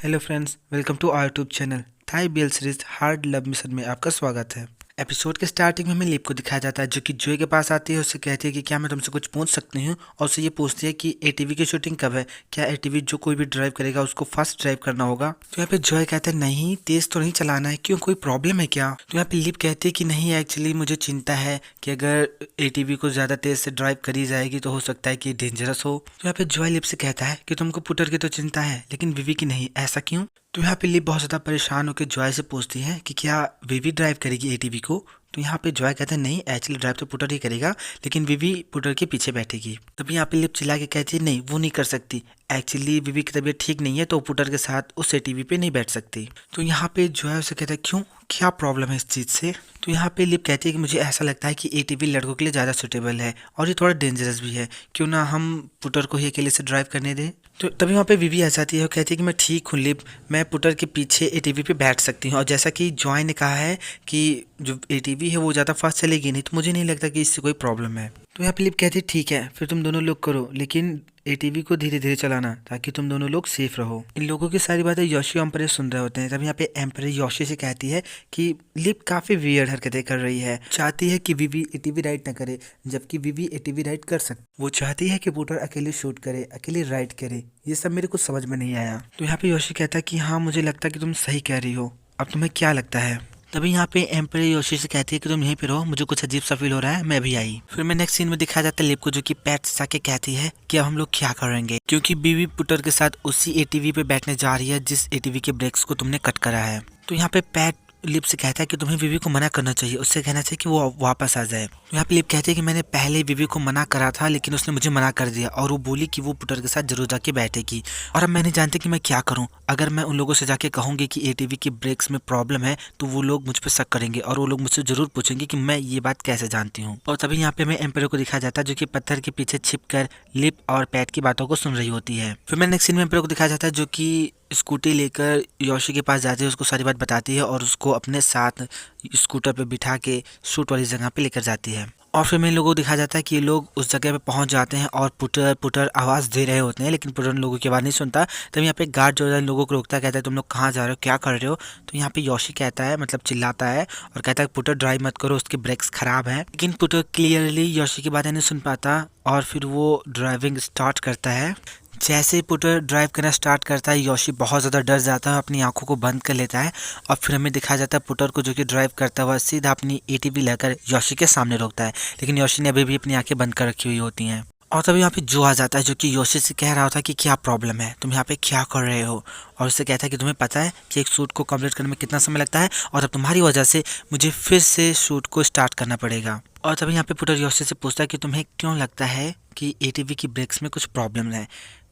Hello friends, welcome to our YouTube channel. Thai BL series hard love mission में आपका स्वागत है। Episode के स्टार्टिंग में हमें लिप को दिखाया जाता है जो कि जोए के पास आती है। उससे कहती है कि क्या मैं तुमसे कुछ पूछ सकती हूँ, और उससे ये पूछती है कि एटीवी की शूटिंग कब है, क्या एटीवी जो कोई भी ड्राइव करेगा उसको फास्ट ड्राइव करना होगा। तो यहाँ पे जोए कहता है नहीं, तेज तो नहीं चलाना है, क्यों, कोई प्रॉब्लम है क्या। तो यहाँ पे लिप कहती है कि नहीं, एक्चुअली मुझे चिंता है कि अगर एटीवी को ज़्यादा तेज से ड्राइव करी जाएगी तो हो सकता है कि डेंजरस हो। तो यहाँ पे जोए लिप से कहता है कि तुमको पुटर की तो चिंता है लेकिन विवी की नहीं, ऐसा क्यों। तो यहाँ पे लिप बहुत ज़्यादा परेशान होकर जॉय से पूछती है कि क्या विवी ड्राइव करेगी एटीवी को। तो यहाँ पे जॉय कहता है नहीं, एक्चुअली ड्राइव तो पुटर ही करेगा, लेकिन विवी पुटर के पीछे बैठेगी। तभी यहाँ पे लिप चिल्ला के कहती है नहीं, वो नहीं कर सकती, एक्चुअली विवी की तबीयत ठीक नहीं है तो पुटर के साथ उस एटीवी पे नहीं बैठ सकती। तो यहाँ पे जॉय उसे कहता है क्यों, क्या प्रॉब्लम है इस चीज़ से। तो यहाँ पे लिप कहती है कि मुझे ऐसा लगता है कि एटीवी लड़कों के लिए ज़्यादा सुटेबल है और ये थोड़ा डेंजरस भी है, क्यों ना हम पुटर को ही अकेले से ड्राइव करने दें। तो तभी वहाँ पे विवी आ जाती है और कहती है कि मैं ठीक हूँ लिप, मैं पुटर के पीछे एटीवी पे बैठ सकती हूँ, और जैसा कि जॉय ने कहा है कि जो एटीवी है वो ज़्यादा फास्ट चलेगी नहीं, तो मुझे नहीं लगता कि इससे कोई प्रॉब्लम है। तो यहाँ पे लिप कहती है ठीक है, फिर तुम दोनों लोग करो, लेकिन एटीवी को धीरे धीरे चलाना ताकि तुम दोनों लोग सेफ रहो। इन लोगों की सारी बातें योशी और एम्परर सुन रहे होते हैं। तब यहाँ पे एम्परर योशी से कहती है कि लिप काफ़ी वियर्ड हरकतें कर रही है, चाहती है कि विवी एटीवी राइड ना करे, जबकि विवी एटीवी राइड कर सकती। वो चाहती है कि पुटर अकेले शूट करे, अकेले राइड करे। ये सब मेरे को समझ में नहीं आया। तो यहाँ पे योशी कहता है कि हाँ, मुझे लगता है कि तुम सही कह रही हो, अब तुम्हें क्या लगता है। तभी यहाँ पे एम्परर योशी से कहती है कि तुम यहीं पे रहो, मुझे कुछ अजीब सा फील हो रहा है, मैं अभी आई। फिर मैं नेक्स्ट सीन में दिखाया जाता है लिप को, जो कि पैट जाके कहती है कि अब हम लोग क्या करेंगे, क्योंकि बीवी पुटर के साथ उसी एटीवी पे बैठने जा रही है जिस एटीवी के ब्रेक्स को तुमने कट करा है। तो यहाँ पे पैट लिप से कहता है कि तुम्हें विवी को मना करना चाहिए, उससे कहना चाहिए कि वो वापस आ जाए। तो यहाँ पे लिप कहती है कि मैंने पहले विवी को मना करा था, लेकिन उसने मुझे मना कर दिया और वो बोली कि वो पुटर के साथ जरूर जाके बैठेगी। और अब मैं नहीं जानती कि मैं क्या करूँ। अगर मैं उन लोगों से जाके कहूँगी कि एटीवी के ब्रेक्स में प्रॉब्लम है तो वो लोग मुझ पर शक करेंगे और वो लोग मुझसे जरूर पूछेंगे कि मैं ये बात कैसे जानती हूँ। और तभी यहाँ पे मैं एम्परर को दिखाया जाता है जो कि पत्थर के पीछे छिप कर लिप और पैट की बातों को सुन रही होती है। फिर मैं नेक्स्ट सीन में एम्परर को दिखाया जाता है जो कि स्कूटी लेकर योशी के पास जाती है, उसको सारी बात बताती है और उसको अपने साथ स्कूटर पे बिठा के शूट वाली जगह पे लेकर जाती है। और फिर मैं लोगों को दिखाया जाता है कि ये लोग उस जगह पे पहुंच जाते हैं और पुटर पुटर आवाज़ दे रहे होते हैं, लेकिन पुटर उन लोगों की आवाज़ नहीं सुनता। तब यहाँ पे गार्ड जो है इन लोगों को रोकता है, कहता है तुम लोग कहाँ जा रहे हो, क्या कर रहे हो। तो यहाँ पे योशी कहता है, मतलब चिल्लाता है और कहता है पुटर ड्राइव मत करो, उसके ब्रेक्स खराब हैं। लेकिन पुटर क्लियरली योशी की बातें नहीं सुन पाता और फिर वो ड्राइविंग स्टार्ट करता है। जैसे ही पुटर ड्राइव करना स्टार्ट करता है, योशी बहुत ज़्यादा डर जाता है, अपनी आंखों को बंद कर लेता है। और फिर हमें दिखाया जाता है पुटर को जो कि ड्राइव करता हुआ सीधा अपनी एटीवी लेकर योशी के सामने रोकता है, लेकिन योशी ने अभी भी अपनी आंखें बंद कर रखी हुई होती हैं। और तभी यहाँ पे जो आ जाता है जो कि योशी से कह रहा होता है कि क्या प्रॉब्लम है, तुम यहाँ पे क्या कर रहे हो। और उससे कहता है कि तुम्हें पता है कि एक शूट को कंप्लीट करने में कितना समय लगता है, और अब तुम्हारी वजह से मुझे फिर से शूट को स्टार्ट करना पड़ेगा। और तभी यहाँ पे पुटर योशी से पूछता है कि तुम्हें क्यों लगता है कि एटीवी की ब्रेक्स में कुछ प्रॉब्लम है।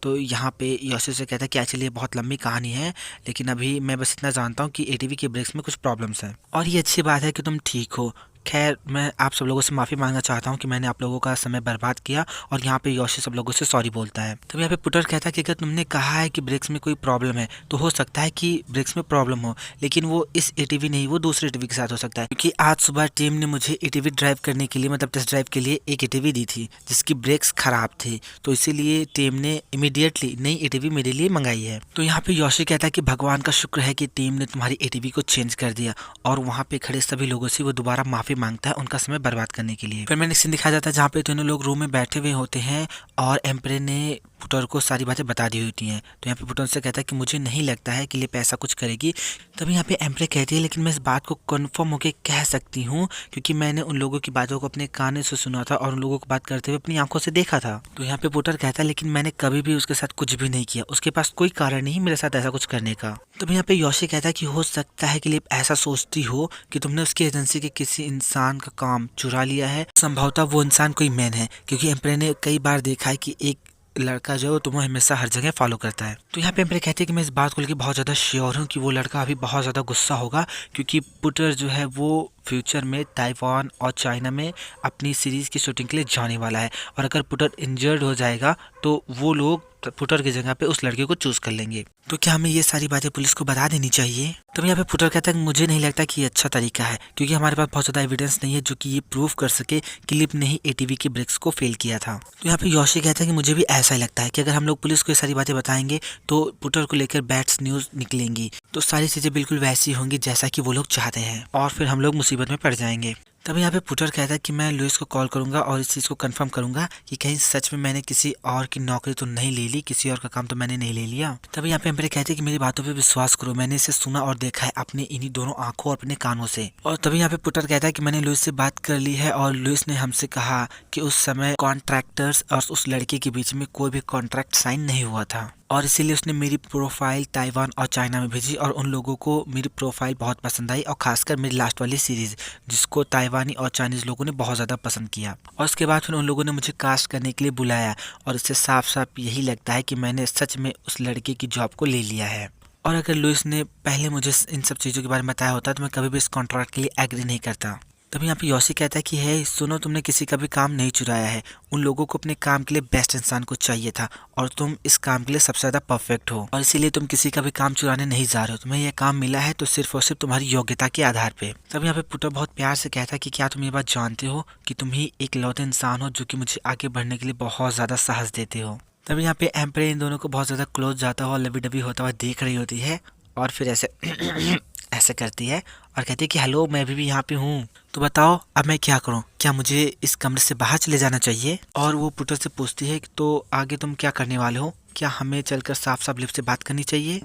तो यहाँ पे योशी से कहता है कि एक्चुअली ये बहुत लंबी कहानी है, लेकिन अभी मैं बस इतना जानता हूँ कि एटीवी के ब्रेक्स में कुछ प्रॉब्लम्स हैं, और ये अच्छी बात है कि तुम ठीक हो। खैर, मैं आप सब लोगों से माफ़ी मांगना चाहता हूँ कि मैंने आप लोगों का समय बर्बाद किया। और यहाँ पे योशी सब लोगों से सॉरी बोलता है। तब यहाँ पे पुटर कहता है कि अगर तुमने कहा है कि ब्रेक्स में कोई प्रॉब्लम है तो हो सकता है कि ब्रेक्स में प्रॉब्लम हो, लेकिन वो इस एटीवी नहीं, वो दूसरे एटीवी के साथ हो सकता है, क्योंकि आज सुबह टीम ने मुझे एटीवी ड्राइव करने के लिए, मतलब टेस्ट ड्राइव के लिए एक एटीवी दी थी जिसकी ब्रेक्स खराब थी, तो इसीलिए टीम ने इमीडिएटली नई एटीवी मेरे लिए मंगाई है। तो यहाँ पे योशी कहता है कि भगवान का शुक्र है कि टीम ने तुम्हारी एटीवी को चेंज कर दिया, और वहाँ पे खड़े सभी लोगों से वो दोबारा माफी मांगता है उनका समय बर्बाद करने के लिए। फिर मैंने सीन दिखाया जाता है जहाँ पे दोनों लोग रूम में बैठे हुए होते हैं और एम्परर ने पुटर को सारी बातें बता दी होती हैं। तो यहाँ पे पुटर से कहता है कि मुझे नहीं लगता है कि लिप ऐसा कुछ करेगी। तभी यहाँ पे एम्परर कहती है लेकिन मैं इस बात को कन्फर्म होकर कह सकती हूँ, क्योंकि मैंने उन लोगों की बातों को अपने कानों से सुना था और उन लोगों को बात करते हुए अपनी आंखों से देखा था। तो यहाँ पे पुटर कहता है लेकिन मैंने कभी भी उसके साथ कुछ भी नहीं किया, उसके पास कोई कारण नहीं मेरे साथ ऐसा कुछ करने का। तभी यहाँ पे योशी कहता है कि हो सकता है कि लिप ऐसा सोचती हो कि तुमने उसकी एजेंसी के किसी इंसान का काम चुरा लिया है, संभवतः वो इंसान कोई मैन है, क्योंकि एम्परर ने कई बार देखा है कि एक लड़का जो है तुम्हें हमेशा हर जगह फॉलो करता है। तो यहाँ पे एम्परर कहती है कि मैं इस बात को लेकर बहुत ज़्यादा श्योर हूँ कि वो लड़का अभी बहुत ज़्यादा गुस्सा होगा, क्योंकि पुटर जो है वो फ्यूचर में ताइवान और चाइना में अपनी सीरीज़ की शूटिंग के लिए जाने वाला है, और अगर पुटर इंजर्ड हो जाएगा तो तो वो लोग पुटर की जगह पे उस लड़के को चूज कर लेंगे। तो क्या हमें ये सारी बातें पुलिस को बता देनी चाहिए? तब यहाँ पे पुटर कहता है कि मुझे नहीं लगता कि ये अच्छा तरीका है, क्योंकि हमारे पास बहुत ज़्यादा एविडेंस नहीं है जो कि ये प्रूव कर सके कि लिप ने ही एटीवी के ब्रेक्स को फेल किया था। तो यहाँ पे योशी कहता है कि मुझे भी ऐसा ही लगता है कि अगर हम लोग पुलिस को ये सारी बातें बताएंगे तो पुटर को लेकर बैड्स न्यूज़ निकलेंगी, तो सारी चीज़ें बिल्कुल वैसी होंगी जैसा कि वो लोग चाहते हैं और फिर हम लोग मुसीबत में पड़ जाएंगे। तभी यहाँ पे पुटर कहता है कि मैं लुइस को कॉल करूंगा और इस चीज़ को कंफर्म करूंगा कि कहीं सच में मैंने किसी और की नौकरी तो नहीं ले ली, किसी और का काम तो मैंने नहीं ले लिया। तभी यहाँ पे एम्प्रे कहते हैं कि मेरी बातों पे विश्वास करो, मैंने इसे सुना और देखा है अपने इन्हीं दोनों आंखों और अपने कानों से। और तभी यहाँ पे पुटर कहता है कि मैंने लुइस से बात कर ली है और लुइस ने हमसे कहा कि उस समय कॉन्ट्रैक्टर्स और उस लड़के के बीच में कोई भी कॉन्ट्रैक्ट साइन नहीं हुआ था और इसीलिए उसने मेरी प्रोफाइल ताइवान और चाइना में भेजी और उन लोगों को मेरी प्रोफाइल बहुत पसंद आई और खासकर मेरी लास्ट वाली सीरीज जिसको ताइवानी और चाइनीज लोगों ने बहुत ज़्यादा पसंद किया। और उसके बाद फिर उन लोगों ने मुझे कास्ट करने के लिए बुलाया और इससे साफ साफ यही लगता है कि मैंने सच में उस लड़के की जॉब को ले लिया है। और अगर लुइस ने पहले मुझे इन सब चीज़ों के बारे में बताया होता तो मैं कभी भी इस कॉन्ट्रैक्ट के लिए एग्री नहीं करता। तभी यहाँ पे योशी कहता है कि हे सुनो, तुमने किसी का भी काम नहीं चुराया है, उन लोगों को अपने काम के लिए बेस्ट इंसान को चाहिए था और तुम इस काम के लिए सबसे ज़्यादा परफेक्ट हो और इसीलिए तुम किसी का भी काम चुराने नहीं जा रहे हो। तुम्हें यह काम मिला है तो सिर्फ और सिर्फ तुम्हारी योग्यता के आधार पे। तब यहाँ पे पुटर बहुत प्यार से कहता है कि क्या तुम ये बात जानते हो कि तुम ही एक लौते इंसान हो जो कि मुझे आगे बढ़ने के लिए बहुत ज़्यादा साहस देते हो। तभी यहाँ पे एम्प्रे इन दोनों को बहुत ज़्यादा क्लोज जाता हुआ लवी डबी होता हुआ देख रही होती है और फिर ऐसे ऐसे करती है और कहती है कि हेलो, मैं भी यहाँ पे हूँ, तो बताओ अब मैं क्या करूँ, क्या मुझे इस कमरे से बाहर चले जाना चाहिए? और वो पुटर से पूछती है कि तो आगे तुम क्या करने वाले हो, क्या हमें चलकर साफ साफ लिप से बात करनी चाहिए?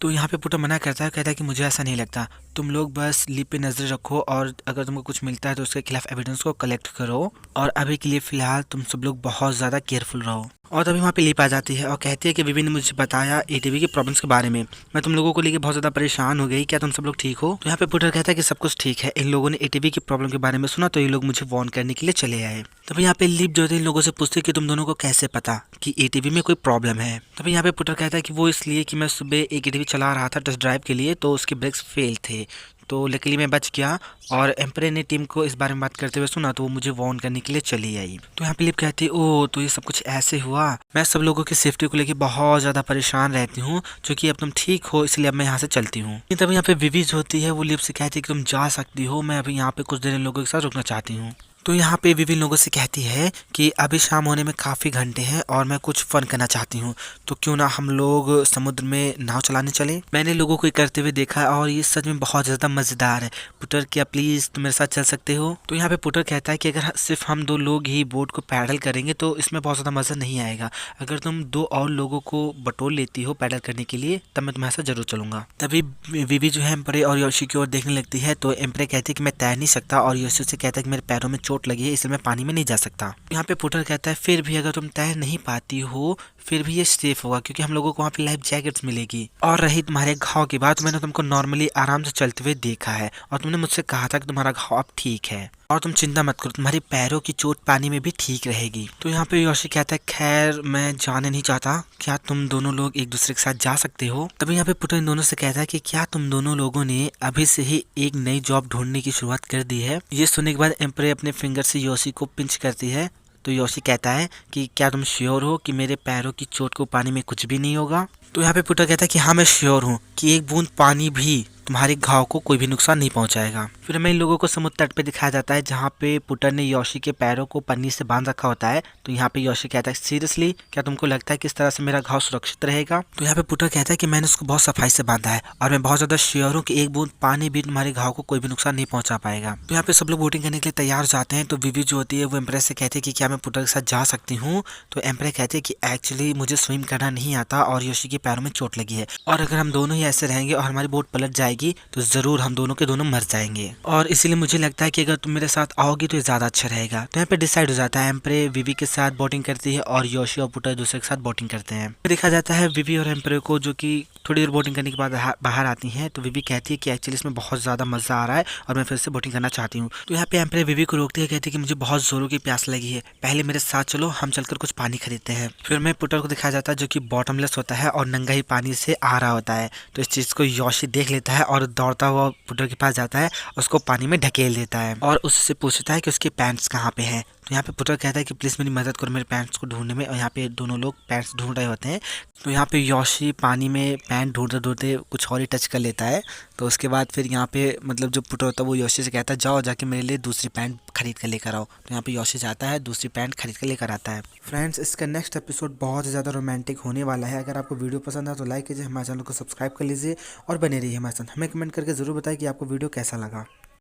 तो यहाँ पे पुटर मना करता है, कहता है कि मुझे ऐसा नहीं लगता, तुम लोग बस लिप पे नजर रखो और अगर तुमको कुछ मिलता है तो उसके खिलाफ एविडेंस को कलेक्ट करो और अभी के लिए फिलहाल तुम सब लोग बहुत ज़्यादा केयरफुल रहो। और तभी वहाँ पे लिप आ जाती है और कहती है कि विवी ने मुझे बताया एटीवी के प्रॉब्लम्स के बारे में, मैं तुम लोगों को लेकर बहुत ज़्यादा परेशान हो गई, क्या तुम सब लोग ठीक हो? तो यहाँ पे पुटर कहता है कि सब कुछ ठीक है, इन लोगों ने एटीवी की प्रॉब्लम के बारे में सुना तो ये लोग मुझे वार्न करने के लिए चले आए। तभी यहाँ पे लिप जो थे इन लोगों से पूछते कि तुम दोनों को कैसे पता कि एटीवी में कोई प्रॉब्लम है? तभी यहाँ पे पुटर कहता है कि वो इसलिए कि मैं सुबह एक एटीवी चला रहा था टेस्ट ड्राइव के लिए, तो उसके ब्रेक्स फेल थे, तो लकीली मैं बच गया और एम्प्रे ने टीम को इस बारे में बात करते हुए सुना तो वो मुझे वार्न करने के लिए चली आई। तो यहाँ पे लिप कहती है ओह तो ये सब कुछ ऐसे हुआ, मैं सब लोगों की सेफ्टी को लेकर बहुत ज़्यादा परेशान रहती हूँ, क्योंकि अब तुम ठीक हो इसलिए अब मैं यहाँ से चलती हूँ। तभी यहाँ पे विवी जो होती है वो लिप से कहती है कि तुम जा सकती हो, मैं अभी यहाँ पे कुछ देर इन लोगों के साथ रुकना चाहती हूँ। तो यहाँ पे विभिन्न लोगों से कहती है कि अभी शाम होने में काफ़ी घंटे हैं और मैं कुछ फन करना चाहती हूँ, तो क्यों ना हम लोग समुद्र में नाव चलाने चले। मैंने लोगों को करते हुए देखा है और ये सच में बहुत ज़्यादा मज़ेदार है। पुटर क्या प्लीज़ तुम मेरे साथ चल सकते हो? तो यहाँ पे पुटर कहता है कि अगर सिर्फ हम दो लोग ही बोट को पैडल करेंगे तो इसमें बहुत ज़्यादा मज़ा नहीं आएगा, अगर तुम दो और लोगों को बटोर लेती हो पैडल करने के लिए तब मैं तुम्हारे साथ जरूर चलूँगा। तभी विवी जो है एम्प्रे और योशी की ओर देखने लगती है, तो एम्प्रे कहती है कि मैं तैर नहीं सकता और योशी से कहता है कि मेरे पैरों में चोट लगी है इसलिए मैं पानी में नहीं जा सकता। यहाँ पे पुटर कहता है फिर भी अगर तुम तैर नहीं पाती हो फिर भी ये सेफ होगा क्योंकि हम लोगों को वहाँ पे लाइफ जैकेट्स मिलेगी। और रही तुम्हारे घाव की बात, मैंने तुमको नॉर्मली आराम से चलते हुए देखा है और तुमने मुझसे कहा था कि तुम्हारा घाव अब ठीक है और तुम चिंता मत करो, तुम्हारी पैरों की चोट पानी में भी ठीक रहेगी। तो यहाँ पे योशी कहता है खैर मैं जाने नहीं चाहता, क्या तुम दोनों लोग एक दूसरे के साथ जा सकते हो? तभी यहाँ पे पुटर इन दोनों से कहता है कि क्या तुम दोनों लोगों ने अभी से ही एक नई जॉब ढूंढने की शुरुआत कर दी है? ये सुनने के बाद एम्प्रे अपने फिंगर से योशी को पिंच करती है, तो योशी कहता है कि क्या तुम श्योर हो कि मेरे पैरों की चोट को पानी में कुछ भी नहीं होगा? तो यहाँ पे पुटर कहता है कि हाँ मैं श्योर हूँ कि एक बूंद पानी भी तुम्हारे घाव को कोई भी नुकसान नहीं पहुंचाएगा। फिर हमें इन लोगों को समुद्र तट पे दिखाया जाता है जहाँ पे पुटर ने योशी के पैरों को पन्नी से बांध रखा होता है। तो यहाँ पे योशी कहता है सीरियसली क्या तुमको लगता है कि इस तरह से मेरा घाव सुरक्षित रहेगा? तो यहाँ पे पुटर कहता है कि मैंने उसको बहुत सफाई से बांधा है और मैं बहुत ज्यादा श्योर हूँ कि एक बूंद पानी भी तुम्हारे घाव को कोई भी नुकसान नहीं पहुंचा पाएगा। तो यहाँ पे सब लोग वोटिंग करने के लिए तैयार हो जाते हैं। तो विवी जो होती है वो एम्प्रेस से कहती है कि क्या मैं पुटर के साथ जा सकती हूँ? तो एम्प्रेस कहती है कि एक्चुअली मुझे स्विम करना नहीं आता और योशी के पैरों में चोट लगी है और अगर हम दोनों ही ऐसे रहेंगे और हमारी बोट पलट जाएगी तो जरूर हम दोनों के दोनों मर जाएंगे और इसीलिए मुझे लगता है कि अगर तुम मेरे साथ आओगी तो ज्यादा अच्छा रहेगा। तो यहाँ पे डिसाइड हो जाता है, एम्प्रे विवी के साथ बोटिंग करती है और योशी और पुटर दूसरे के साथ बोटिंग करते हैं। देखा जाता है विवी और एम्प्रे को जो कि थोड़ी देर बोटिंग करने के बाद बाहर आती हैं। तो विवी कहती है कि एक्चुअली इसमें बहुत ज़्यादा मज़ा आ रहा है और मैं फिर से बोटिंग करना चाहती हूँ। तो यहाँ पे एम्प्रे विवी को रोकती है, कहती है कि मुझे बहुत ज़ोरों की प्यास लगी है, पहले मेरे साथ चलो हम चलकर कुछ पानी खरीदते हैं। फिर मैं पुटर को दिखाया जाता है जो कि बॉटमलेस होता है और नंगा ही पानी से आ रहा होता है। तो इस चीज़ को योशी देख लेता है और दौड़ता हुआ पुटर के पास जाता है, उसको पानी में ढकेल देता है और उससे पूछता है कि उसके पैंट्स कहाँ पे हैं। तो यहाँ पे पुत्र कहता है कि प्लीज़ मेरी मदद करो मेरे पैंट्स को ढूंढने में, और यहाँ पे दोनों लोग पैंट्स ढूंढ रहे होते हैं। तो यहाँ पे योशी पानी में पैंट ढूंढते ढूंढते कुछ और ही टच कर लेता है। तो उसके बाद फिर यहाँ पे मतलब जो पुत्र होता है वो योशी से कहता है जाओ जाके मेरे लिए दूसरी पैंट खरीद कर लेकर आओ। तो यहाँ पे योशी जाता है, दूसरी पैंट खरीद कर लेकर आता है। फ्रेंड्स, इसका नेक्स्ट एपिसोड बहुत ज़्यादा रोमांटिक होने वाला है। अगर आपको वीडियो पसंद है तो लाइक कीजिए, हमारे चैनल को सब्सक्राइब कर लीजिए और बने रहिए हमारे साथ। हमें कमेंट करके ज़रूर बताएं कि आपको वीडियो कैसा लगा।